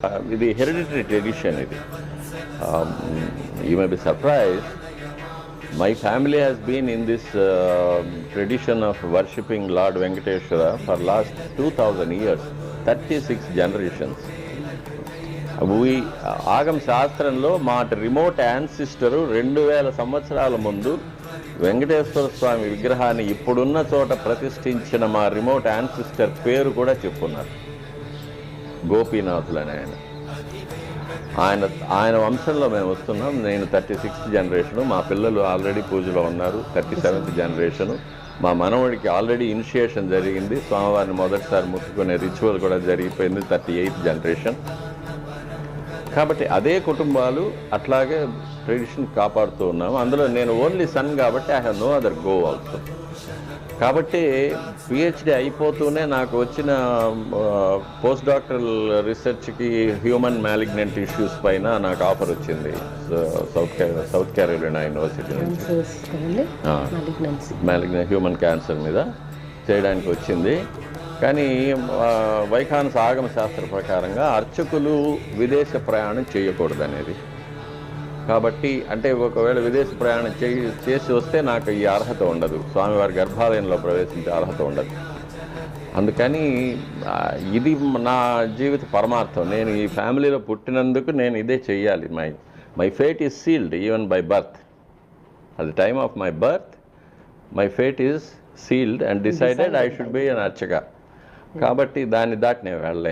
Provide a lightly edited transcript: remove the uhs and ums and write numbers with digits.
ఇది hereditary tradition ఇది. You may be surprised. My family has been in this tradition of worshipping Lord Venkateshwara for last 2000 years, 36 generations. ఆగమ శాస్త్రంలో మా remote యాన్సిస్టరు 2000 సంవత్సరాల ముందు వెంకటేశ్వర స్వామి విగ్రహాన్ని ఇప్పుడున్న చోట ప్రతిష్ఠించిన మా రిమోట్ యాన్సిస్టర్ పేరు కూడా చెప్పున్నారు. గోపీనాథులు అని ఆయన వంశంలో మేము వస్తున్నాం. నేను 36th జనరేషను, మా పిల్లలు ఆల్రెడీ పూజలో ఉన్నారు. 37th generation. మా మనవడికి ఆల్రెడీ ఇనిషియేషన్ జరిగింది. స్వామివారిని మొదటిసారి ముట్టుకునే రిచువల్ కూడా జరిగిపోయింది. 38th generation. కాబట్టి అదే కుటుంబాలు అట్లాగే ట్రెడిషన్ కాపాడుతూ ఉన్నాము. అందులో నేను ఓన్లీ సన్ కాబట్టి I have no other go also. కాబట్టి పిహెచ్డి అయిపోతూనే నాకు వచ్చిన పోస్ట్ డాక్టరల్ రీసెర్చ్కి హ్యూమన్ మ్యాలిగ్నెంట్ ఇష్యూస్ పైన నాకు ఆఫర్ వచ్చింది సౌత్ క్యారోలినా యూనివర్సిటీ నుంచి. మ్యాలిగ్నెంట్ హ్యూమన్ క్యాన్సర్ మీద చేయడానికి వచ్చింది. కానీ వైఖానస ఆగమ శాస్త్ర ప్రకారంగా అర్చకులు విదేశ ప్రయాణం చేయకూడదు అనేది. కాబట్టి అంటే ఒకవేళ విదేశ ప్రయాణం చేసి వస్తే నాకు ఈ అర్హత ఉండదు, స్వామివారి గర్భాలయంలో ప్రవేశించే అర్హత ఉండదు. అందుకని ఇది నా జీవిత పరమార్థం. నేను ఈ ఫ్యామిలీలో పుట్టినందుకు నేను ఇదే చెయ్యాలి. My fate is sealed even by birth. At the time of my birth my fate is sealed and decided I should be an అర్చక. కాబట్టి దాన్ని దాటి నేను వెళ్ళలేను.